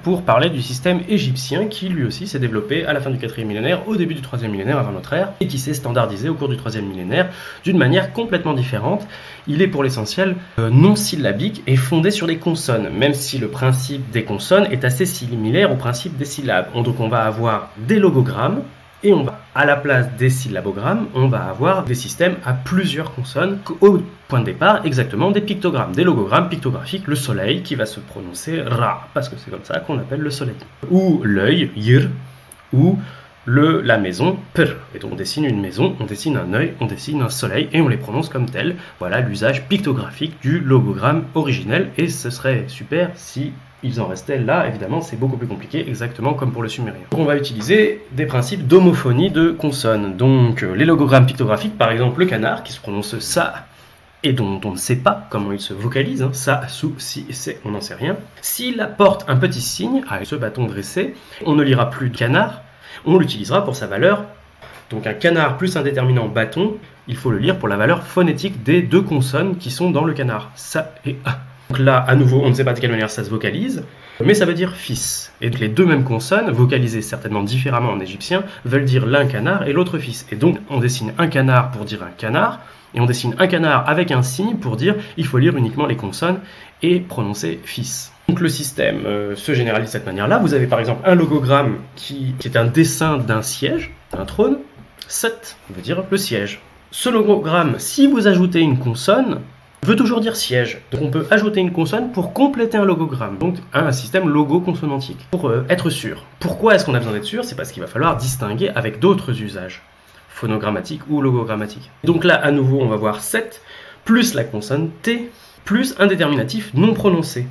pour parler du système égyptien qui lui aussi s'est développé à la fin du 4e millénaire, au début du 3e millénaire avant notre ère, et qui s'est standardisé au cours du 3e millénaire d'une manière complètement différente. Il est pour l'essentiel non syllabique et fondé sur des consonnes, même si le principe des consonnes est assez similaire au principe des syllabes. Donc on va avoir des logogrammes, et à la place des syllabogrammes, on va avoir des systèmes à plusieurs consonnes, au point de départ exactement des pictogrammes, des logogrammes pictographiques, le soleil qui va se prononcer Ra, parce que c'est comme ça qu'on appelle le soleil, ou l'œil, Yir, ou la maison, Pr. Et donc on dessine une maison, on dessine un œil, on dessine un soleil, et on les prononce comme tels. Voilà l'usage pictographique du logogramme originel, et ce serait super si ils en restaient là. Évidemment, c'est beaucoup plus compliqué, exactement comme pour le sumérien. On va utiliser des principes d'homophonie de consonnes. Donc, les logogrammes pictographiques, par exemple le canard, qui se prononce ça, et dont on ne sait pas comment il se vocalise, hein, ça, sou, si, c'est, on n'en sait rien. S'il apporte un petit signe, avec ce bâton dressé, on ne lira plus de canard, on l'utilisera pour sa valeur. Donc un canard plus un déterminant bâton, il faut le lire pour la valeur phonétique des deux consonnes qui sont dans le canard, ça et a. Donc là, à nouveau, on ne sait pas de quelle manière ça se vocalise, mais ça veut dire fils. Et donc les deux mêmes consonnes, vocalisées certainement différemment en égyptien, veulent dire l'un canard et l'autre fils. Et donc on dessine un canard pour dire un canard, et on dessine un canard avec un signe pour dire il faut lire uniquement les consonnes et prononcer fils. Donc le système se généralise de cette manière-là. Vous avez par exemple un logogramme qui est un dessin d'un siège, d'un trône. Set veut dire le siège. Ce logogramme, si vous ajoutez une consonne, veut toujours dire siège. Donc on peut ajouter une consonne pour compléter un logogramme. Donc un système logo-consonantique. Pour être sûr. Pourquoi est-ce qu'on a besoin d'être sûr? C'est parce qu'il va falloir distinguer avec d'autres usages, phonogrammatiques ou logogrammatiques. Donc là, à nouveau, on va voir set, plus la consonne T, plus un déterminatif non prononcé,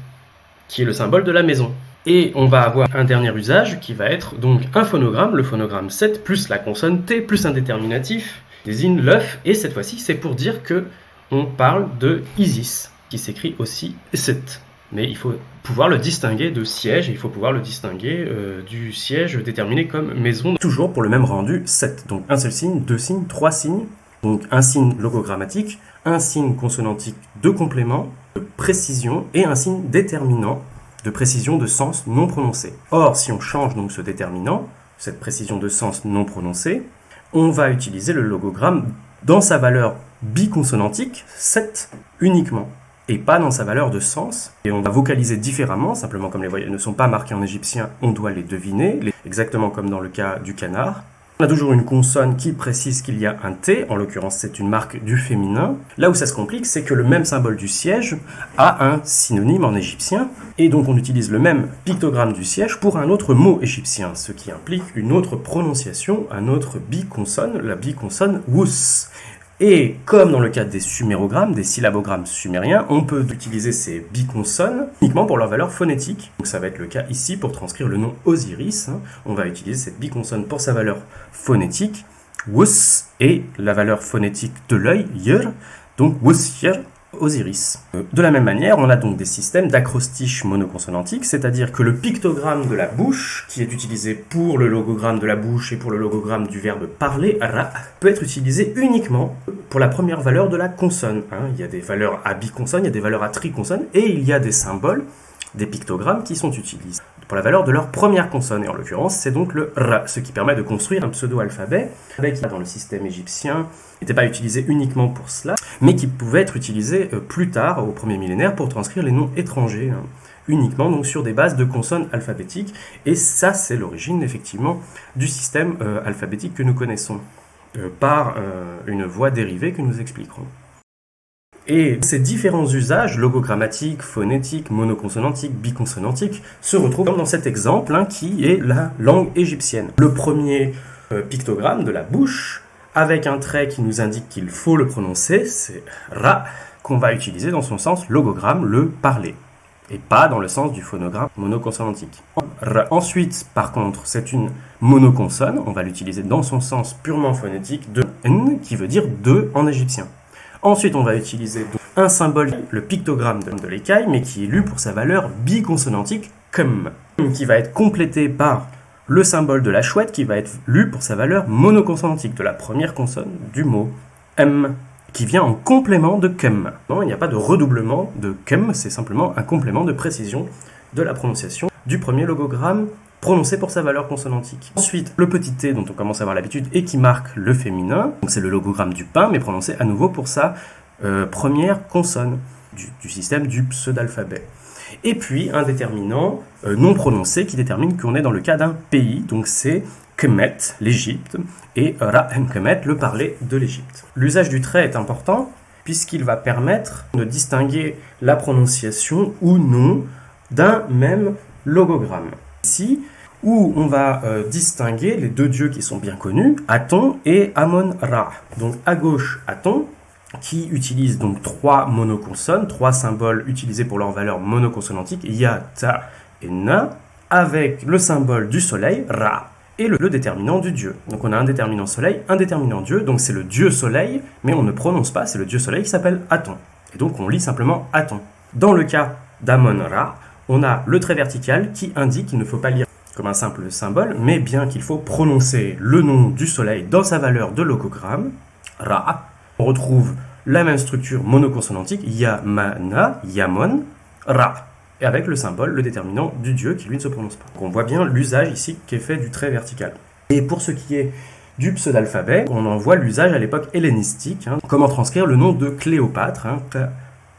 qui est le symbole de la maison. Et on va avoir un dernier usage qui va être donc un phonogramme, le phonogramme 7, plus la consonne T, plus un déterminatif, désigne l'œuf, et cette fois-ci c'est pour dire que on parle de Isis, qui s'écrit aussi 7. Mais il faut pouvoir le distinguer de siège, et il faut pouvoir le distinguer du siège déterminé comme maison, toujours pour le même rendu 7. Donc un seul signe, deux signes, trois signes, donc un signe logogrammatique, un signe consonantique de complément, de précision, et un signe déterminant, de précision de sens non prononcé. Or, si on change donc ce déterminant, cette précision de sens non prononcé, on va utiliser le logogramme dans sa valeur biconsonantique, 7 uniquement, et pas dans sa valeur de sens. Et on va vocaliser différemment, simplement comme les voyelles ne sont pas marquées en égyptien, on doit les deviner, exactement comme dans le cas du canard. On a toujours une consonne qui précise qu'il y a un T, en l'occurrence c'est une marque du féminin. Là où ça se complique, c'est que le même symbole du siège a un synonyme en égyptien, et donc on utilise le même pictogramme du siège pour un autre mot égyptien, ce qui implique une autre prononciation, un autre biconsonne, la biconsonne wus. Et comme dans le cas des sumérogrammes, des syllabogrammes sumériens, on peut utiliser ces biconsonnes uniquement pour leur valeur phonétique. Donc ça va être le cas ici pour transcrire le nom Osiris. On va utiliser cette biconsonne pour sa valeur phonétique, wus, et la valeur phonétique de l'œil, yer, donc wus yer, Osiris. De la même manière, on a donc des systèmes d'acrostiches monoconsonantiques, c'est-à-dire que le pictogramme de la bouche, qui est utilisé pour le logogramme de la bouche et pour le logogramme du verbe parler, ra, peut être utilisé uniquement pour la première valeur de la consonne. Il y a des valeurs à biconsonne, il y a des valeurs à triconsonne, et il y a des symboles, des pictogrammes qui sont utilisés pour la valeur de leur première consonne, et en l'occurrence c'est donc le ra, ce qui permet de construire un pseudo-alphabet qui dans le système égyptien n'était pas utilisé uniquement pour cela, mais qui pouvait être utilisé plus tard, au premier millénaire, pour transcrire les noms étrangers, uniquement donc sur des bases de consonnes alphabétiques, et ça c'est l'origine effectivement du système alphabétique que nous connaissons, par une voie dérivée que nous expliquerons. Et ces différents usages, logogrammatiques, phonétiques, monoconsonantiques, biconsonantiques, se retrouvent dans cet exemple qui est la langue égyptienne. Le premier pictogramme de la bouche, avec un trait qui nous indique qu'il faut le prononcer, c'est ra, qu'on va utiliser dans son sens logogramme, le parler, et pas dans le sens du phonogramme monoconsonantique. Ensuite, par contre, c'est une monoconsonne, on va l'utiliser dans son sens purement phonétique de n, qui veut dire deux en égyptien. Ensuite, on va utiliser un symbole, le pictogramme de l'écaille, mais qui est lu pour sa valeur biconsonantique, kum, qui va être complété par le symbole de la chouette, qui va être lu pour sa valeur monoconsonantique, de la première consonne du mot m, qui vient en complément de kum. Non, il n'y a pas de redoublement de kum, c'est simplement un complément de précision de la prononciation du premier logogramme prononcé pour sa valeur consonantique. Ensuite, le petit t dont on commence à avoir l'habitude et qui marque le féminin, donc c'est le logogramme du pain, mais prononcé à nouveau pour sa première consonne du système du pseudalphabet. Et puis un déterminant non prononcé qui détermine qu'on est dans le cas d'un pays, donc c'est Kemet, l'Égypte, et Ra'em Kemet, le parler de l'Égypte. L'usage du trait est important puisqu'il va permettre de distinguer la prononciation ou non d'un même logogramme. Ici, où on va distinguer les deux dieux qui sont bien connus, Aton et Amon-Ra. Donc à gauche, Aton, qui utilise donc trois monoconsonnes, trois symboles utilisés pour leur valeur monoconsonantique, Ya, Ta et Na, avec le symbole du soleil, Ra, et le déterminant du dieu. Donc on a un déterminant soleil, un déterminant dieu, donc c'est le dieu soleil, mais on ne prononce pas, c'est le dieu soleil qui s'appelle Aton. Et donc on lit simplement Aton. Dans le cas d'Amon-Ra, on a le trait vertical qui indique qu'il ne faut pas lire comme un simple symbole, mais bien qu'il faut prononcer le nom du soleil dans sa valeur de logogramme, Ra. On retrouve la même structure monoconsonantique, Yamana, Yamon, Ra, et avec le symbole, le déterminant du dieu qui lui ne se prononce pas. Donc on voit bien l'usage ici qui est fait du trait vertical. Et pour ce qui est du pseudalphabet, on en voit l'usage à l'époque hellénistique. Comment transcrire le nom de Cléopâtre,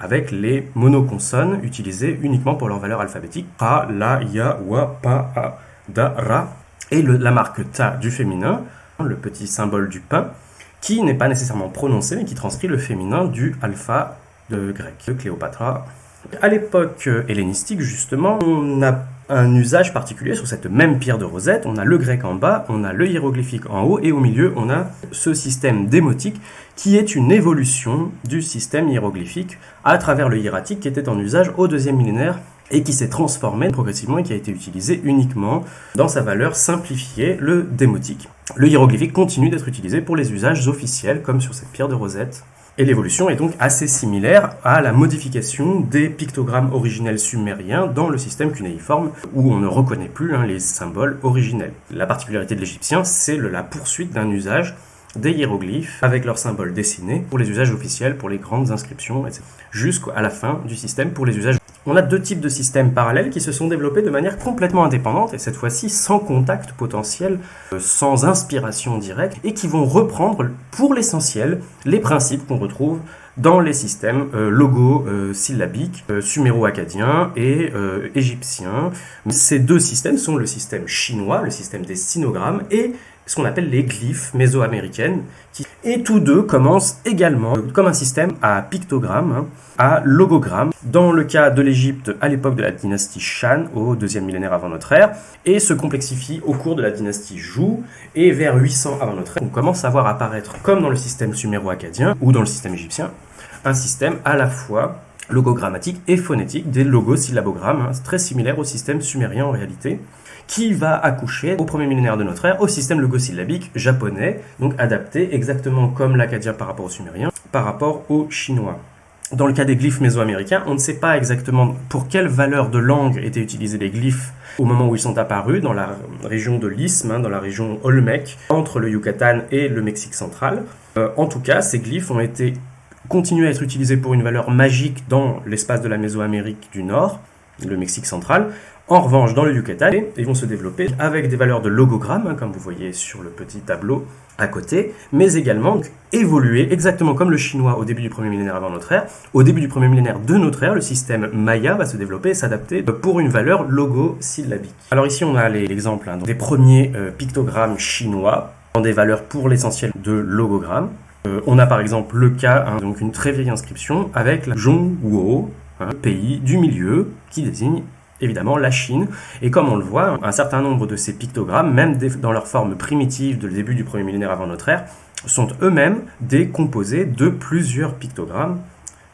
avec les monoconsonnes utilisées uniquement pour leur valeur alphabétique, Ra, La, Ya, Wa, Pa, A, Da, Ra, et la marque Ta du féminin, le petit symbole du pain, qui n'est pas nécessairement prononcé, mais qui transcrit le féminin du alpha de grec, de Cléopâtre. À l'époque hellénistique, justement, on a un usage particulier sur cette même pierre de Rosette. On a le grec en bas, on a le hiéroglyphique en haut, et au milieu, on a ce système démotique qui est une évolution du système hiéroglyphique à travers le hiératique qui était en usage au 2e millénaire et qui s'est transformé progressivement et qui a été utilisé uniquement dans sa valeur simplifiée, le démotique. Le hiéroglyphique continue d'être utilisé pour les usages officiels, comme sur cette pierre de Rosette. Et l'évolution est donc assez similaire à la modification des pictogrammes originels sumériens dans le système cunéiforme, où on ne reconnaît plus les symboles originels. La particularité de l'égyptien, c'est la poursuite d'un usage des hiéroglyphes avec leurs symboles dessinés pour les usages officiels, pour les grandes inscriptions, etc. Jusqu'à la fin du système pour les usages. On a deux types de systèmes parallèles qui se sont développés de manière complètement indépendante, et cette fois-ci sans contact potentiel, sans inspiration directe, et qui vont reprendre pour l'essentiel les principes qu'on retrouve dans les systèmes logo-syllabiques, suméro-acadiens et égyptiens. Ces deux systèmes sont le système chinois, le système des sinogrammes, et ce qu'on appelle les glyphes mésoaméricaines, et tous deux commencent également comme un système à pictogrammes, à logogrammes, dans le cas de l'Égypte à l'époque de la dynastie Shan, au 2e millénaire avant notre ère, et se complexifie au cours de la dynastie Zhou, et vers 800 avant notre ère, on commence à voir apparaître, comme dans le système suméro-acadien ou dans le système égyptien, un système à la fois logogrammatique et phonétique, des logosyllabogrammes, très similaire au système sumérien en réalité, qui va accoucher au 1er millénaire de notre ère au système logosyllabique japonais, donc adapté exactement comme l'acadien par rapport au sumérien, par rapport au chinois. Dans le cas des glyphes mésoaméricains, on ne sait pas exactement pour quelle valeur de langue étaient utilisés les glyphes au moment où ils sont apparus, dans la région de l'Isthme, dans la région Olmec, entre le Yucatan et le Mexique central. En tout cas, ces glyphes ont été continués à être utilisés pour une valeur magique dans l'espace de la Mésoamérique du Nord, le Mexique central. En revanche, dans le Yucatan, ils vont se développer avec des valeurs de logogrammes, comme vous voyez sur le petit tableau à côté, mais également évoluer exactement comme le chinois au début du 1er millénaire avant notre ère. Au début du 1er millénaire de notre ère, le système maya va se développer et s'adapter pour une valeur logosyllabique. Alors ici, on a l'exemple des premiers pictogrammes chinois, dans des valeurs pour l'essentiel de logogrammes. On a par exemple le cas, donc une très vieille inscription avec la Zhongguo, pays du milieu, qui désigne évidemment la Chine, et comme on le voit, un certain nombre de ces pictogrammes, même dans leur forme primitive de début du 1er millénaire avant notre ère, sont eux-mêmes décomposés de plusieurs pictogrammes.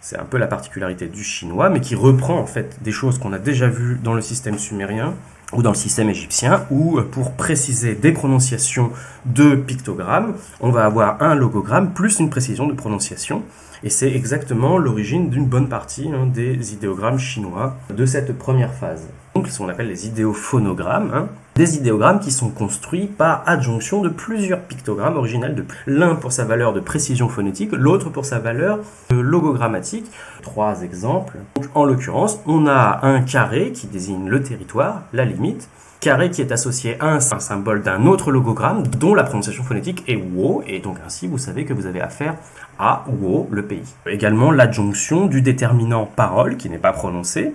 C'est un peu la particularité du chinois, mais qui reprend en fait des choses qu'on a déjà vues dans le système sumérien ou dans le système égyptien, où pour préciser des prononciations de pictogrammes, on va avoir un logogramme plus une précision de prononciation. Et c'est exactement l'origine d'une bonne partie des idéogrammes chinois de cette première phase. Donc ce qu'on appelle les idéophonogrammes, Des idéogrammes qui sont construits par adjonction de plusieurs pictogrammes originels, l'un pour sa valeur de précision phonétique, l'autre pour sa valeur logogrammatique. 3 exemples. Donc, en l'occurrence, on a un carré qui désigne le territoire, la limite, carré qui est associé à un symbole d'un autre logogramme dont la prononciation phonétique est wo, et donc ainsi vous savez que vous avez affaire à wo, le pays. Également l'adjonction du déterminant parole qui n'est pas prononcé,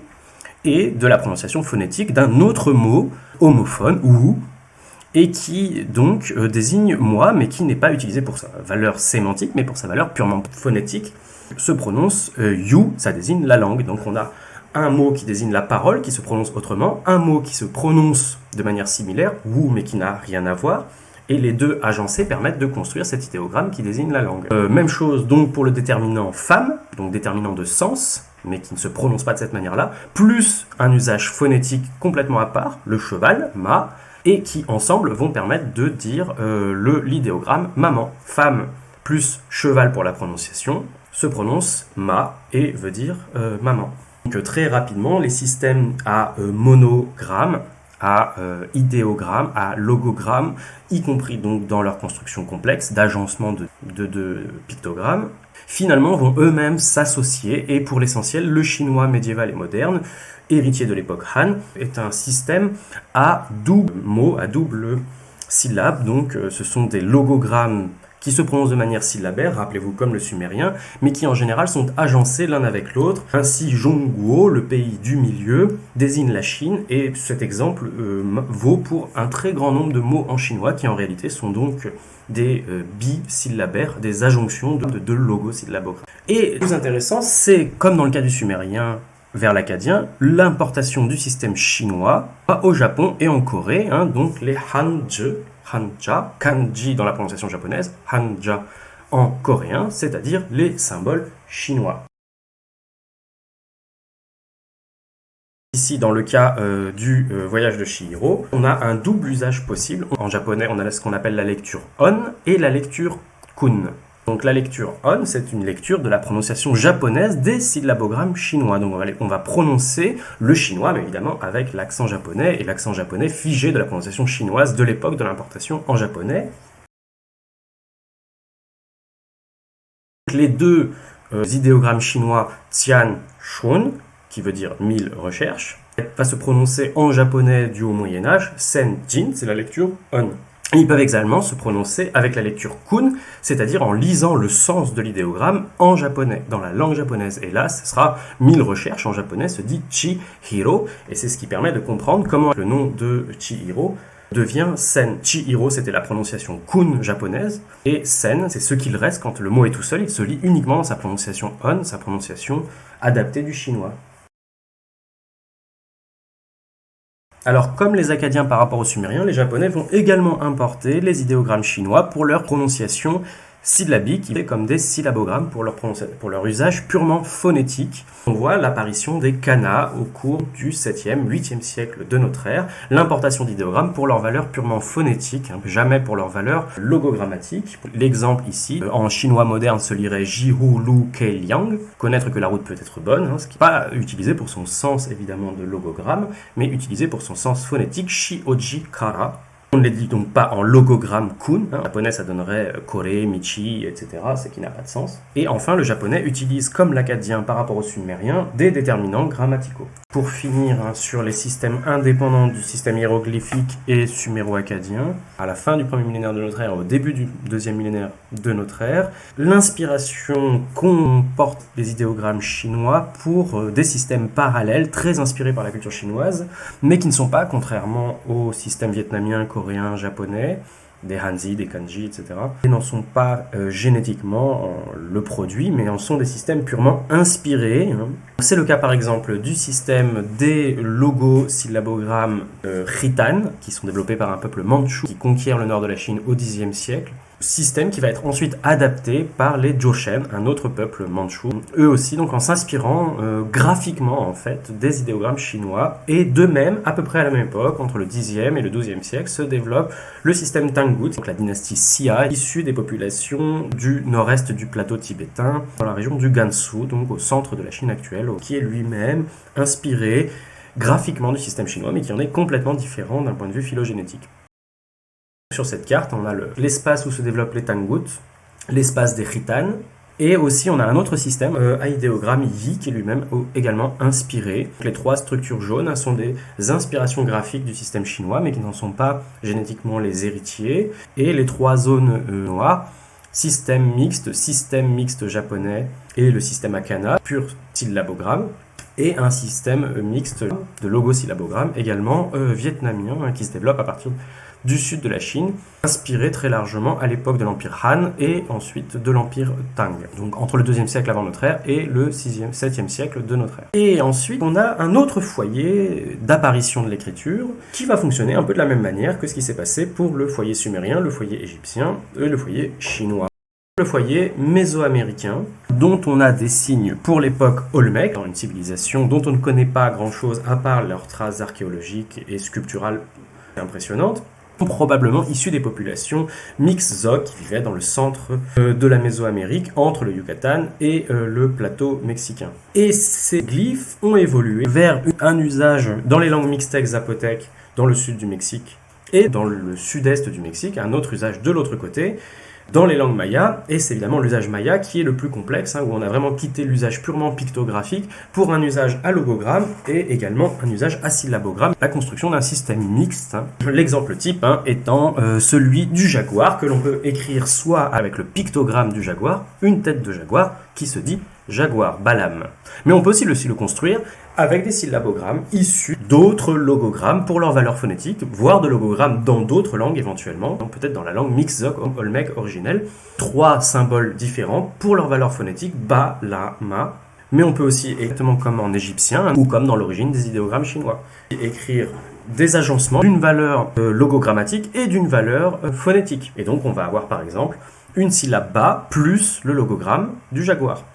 et de la prononciation phonétique d'un autre mot homophone, ou, et qui donc désigne moi, mais qui n'est pas utilisé pour sa valeur sémantique, mais pour sa valeur purement phonétique, se prononce you, ça désigne la langue. Donc on a un mot qui désigne la parole, qui se prononce autrement, un mot qui se prononce de manière similaire, wu, mais qui n'a rien à voir, et les deux agencés permettent de construire cet idéogramme qui désigne la langue. Même chose donc pour le déterminant femme, donc déterminant de sens, mais qui ne se prononce pas de cette manière-là, plus un usage phonétique complètement à part, le cheval, ma, et qui ensemble vont permettre de dire l'idéogramme maman. Femme plus cheval pour la prononciation se prononce ma et veut dire maman. Donc très rapidement, les systèmes à monogramme, à idéogramme, à logogramme, y compris donc dans leur construction complexe d'agencement de pictogrammes, finalement vont eux-mêmes s'associer, et pour l'essentiel, le chinois médiéval et moderne, héritier de l'époque Han, est un système à double mot, à double syllabe. Donc ce sont des logogrammes qui se prononcent de manière syllabaire, rappelez-vous comme le sumérien, mais qui en général sont agencés l'un avec l'autre. Ainsi, Zhongguo, le pays du milieu, désigne la Chine, et cet exemple vaut pour un très grand nombre de mots en chinois qui en réalité sont donc des bisyllabaires, des adjonctions de logosyllabogrammes. Et le plus intéressant, c'est, comme dans le cas du sumérien vers l'akkadien, l'importation du système chinois au Japon et en Corée, donc les hanja, kanji dans la prononciation japonaise, hanja en coréen, c'est-à-dire les symboles chinois. Ici, dans le cas du voyage de Chihiro, on a un double usage possible. En japonais, on a ce qu'on appelle la lecture on et la lecture kun. Donc la lecture on, c'est une lecture de la prononciation japonaise des syllabogrammes chinois. Donc on va prononcer le chinois, mais évidemment avec l'accent japonais, et l'accent japonais figé de la prononciation chinoise de l'époque de l'importation en japonais. Les deux idéogrammes chinois Tian Shun, qui veut dire 1000 recherches, va se prononcer en japonais du haut Moyen-Âge, Sen Jin, c'est la lecture on. Et ils peuvent également se prononcer avec la lecture kun, c'est-à-dire en lisant le sens de l'idéogramme en japonais, dans la langue japonaise. Et là, ce sera 1000 recherches en japonais, se dit Chihiro, et c'est ce qui permet de comprendre comment le nom de Chihiro devient Sen. Chihiro, c'était la prononciation kun japonaise, et Sen, c'est ce qu'il reste quand le mot est tout seul, il se lit uniquement dans sa prononciation on, sa prononciation adaptée du chinois. Alors, comme les Akkadiens par rapport aux Sumériens, les Japonais vont également importer les idéogrammes chinois pour leur prononciation syllabique, comme des syllabogrammes pour leur usage purement phonétique. On voit l'apparition des kana au cours du 7e, 8e siècle de notre ère, l'importation d'idéogrammes pour leur valeur purement phonétique, jamais pour leur valeur logogrammatique. L'exemple ici, en chinois moderne, se lirait Jihu Lu Ke Liang, connaître que la route peut être bonne, ce qui n'est pas utilisé pour son sens évidemment de logogramme, mais utilisé pour son sens phonétique, Shi Oji Kara. On ne les dit donc pas en logogramme kun, en japonais ça donnerait kore, michi, etc., ce qui n'a pas de sens. Et enfin, le japonais utilise, comme l'akkadien par rapport au sumérien, des déterminants grammaticaux. Pour finir sur les systèmes indépendants du système hiéroglyphique et suméro-akkadien, à la fin du premier millénaire de notre ère, au début du deuxième millénaire de notre ère, l'inspiration comporte des idéogrammes chinois pour des systèmes parallèles très inspirés par la culture chinoise, mais qui ne sont pas, contrairement au système vietnamien, coréen, japonais, des hanzi, des kanji, etc. Ils n'en sont pas génétiquement le produit, mais en sont des systèmes purement inspirés. C'est le cas par exemple du système des logosyllabogrammes Khitan, qui sont développés par un peuple mandchou qui conquiert le nord de la Chine au Xe siècle. Système qui va être ensuite adapté par les Joshen, un autre peuple mandchou, eux aussi donc en s'inspirant graphiquement en fait des idéogrammes chinois. Et de même, à peu près à la même époque, entre le Xe et le XIIe siècle, se développe le système Tangut, donc la dynastie Xia, issue des populations du nord-est du plateau tibétain, dans la région du Gansu, donc au centre de la Chine actuelle, qui est lui-même inspiré graphiquement du système chinois, mais qui en est complètement différent d'un point de vue phylogénétique. Sur cette carte, on a l'espace où se développent les Tangut, l'espace des Khitan, et aussi on a un autre système à idéogramme Yi qui est lui-même également inspiré. Les trois structures jaunes sont des inspirations graphiques du système chinois, mais qui n'en sont pas génétiquement les héritiers. Et les trois zones noires, système mixte japonais et le système Akana, pur syllabogramme, et un système mixte de logosyllabogramme également vietnamien qui se développe à partir du sud de la Chine, inspiré très largement à l'époque de l'Empire Han et ensuite de l'Empire Tang, donc entre le 2e siècle avant notre ère et le 7e siècle de notre ère. Et ensuite, on a un autre foyer d'apparition de l'écriture qui va fonctionner un peu de la même manière que ce qui s'est passé pour le foyer sumérien, le foyer égyptien et le foyer chinois. Le foyer mésoaméricain, dont on a des signes pour l'époque Olmec, dans une civilisation dont on ne connaît pas grand-chose à part leurs traces archéologiques et sculpturales impressionnantes, probablement issus des populations Mixoc qui vivaient dans le centre de la Mésoamérique, entre le Yucatan et le plateau mexicain. Et ces glyphes ont évolué vers un usage dans les langues mixtèques zapotèques dans le sud du Mexique et dans le sud-est du Mexique, un autre usage de l'autre côté, dans les langues mayas, et c'est évidemment l'usage maya qui est le plus complexe, où on a vraiment quitté l'usage purement pictographique pour un usage à logogramme et également un usage à syllabogramme, la construction d'un système mixte. L'exemple type étant celui du jaguar, que l'on peut écrire soit avec le pictogramme du jaguar, une tête de jaguar qui se dit jaguar, Balam. Mais on peut aussi le construire avec des syllabogrammes issus d'autres logogrammes pour leur valeur phonétique, voire de logogrammes dans d'autres langues éventuellement, donc peut-être dans la langue Mixoc Olmec originelle. 3 symboles différents pour leur valeur phonétique, Ba, La, Ma. Mais on peut aussi, exactement comme en égyptien, ou comme dans l'origine des idéogrammes chinois, écrire des agencements d'une valeur logogrammatique et d'une valeur phonétique. Et donc on va avoir par exemple une syllabe Ba plus le logogramme du jaguar,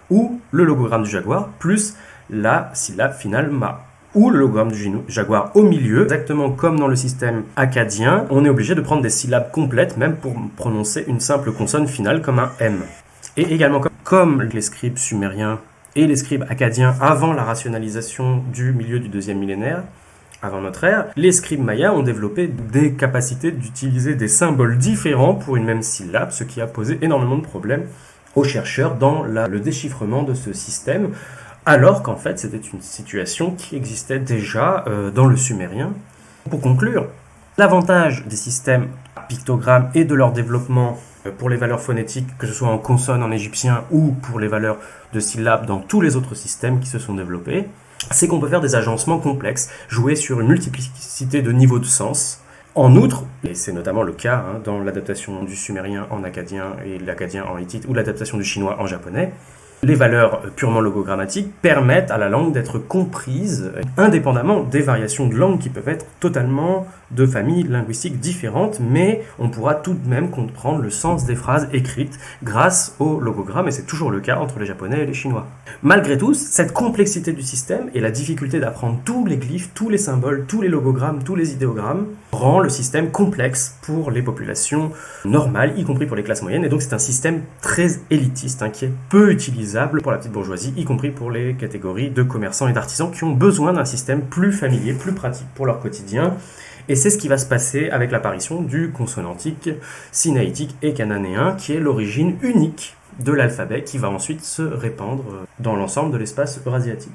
ou le logogramme du jaguar plus la syllabe finale Ma, ou le logogramme du jaguar au milieu, exactement comme dans le système akkadien, on est obligé de prendre des syllabes complètes, même pour prononcer une simple consonne finale comme un M. Et également comme les scribes sumériens et les scribes akkadiens avant la rationalisation du milieu du 2e millénaire, avant notre ère, les scribes mayas ont développé des capacités d'utiliser des symboles différents pour une même syllabe, ce qui a posé énormément de problèmes aux chercheurs dans le déchiffrement de ce système, alors qu'en fait c'était une situation qui existait déjà dans le sumérien. Pour conclure, l'avantage des systèmes pictogrammes et de leur développement pour les valeurs phonétiques, que ce soit en consonnes en égyptien ou pour les valeurs de syllabes dans tous les autres systèmes qui se sont développés, c'est qu'on peut faire des agencements complexes, jouer sur une multiplicité de niveaux de sens. En outre, et c'est notamment le cas dans l'adaptation du sumérien en akkadien et l'akkadien en hittite ou l'adaptation du chinois en japonais, les valeurs purement logogrammatiques permettent à la langue d'être comprise indépendamment des variations de langue qui peuvent être totalement de familles linguistiques différentes, mais on pourra tout de même comprendre le sens des phrases écrites grâce au logogramme, et c'est toujours le cas entre les japonais et les chinois. Malgré tout, cette complexité du système et la difficulté d'apprendre tous les glyphes, tous les symboles, tous les logogrammes, tous les idéogrammes, rend le système complexe pour les populations normales, y compris pour les classes moyennes, et donc c'est un système très élitiste qui est peu utilisé pour la petite bourgeoisie, y compris pour les catégories de commerçants et d'artisans qui ont besoin d'un système plus familier, plus pratique pour leur quotidien. Et c'est ce qui va se passer avec l'apparition du consonantique, sinaïtique et cananéen, qui est l'origine unique de l'alphabet qui va ensuite se répandre dans l'ensemble de l'espace eurasiatique.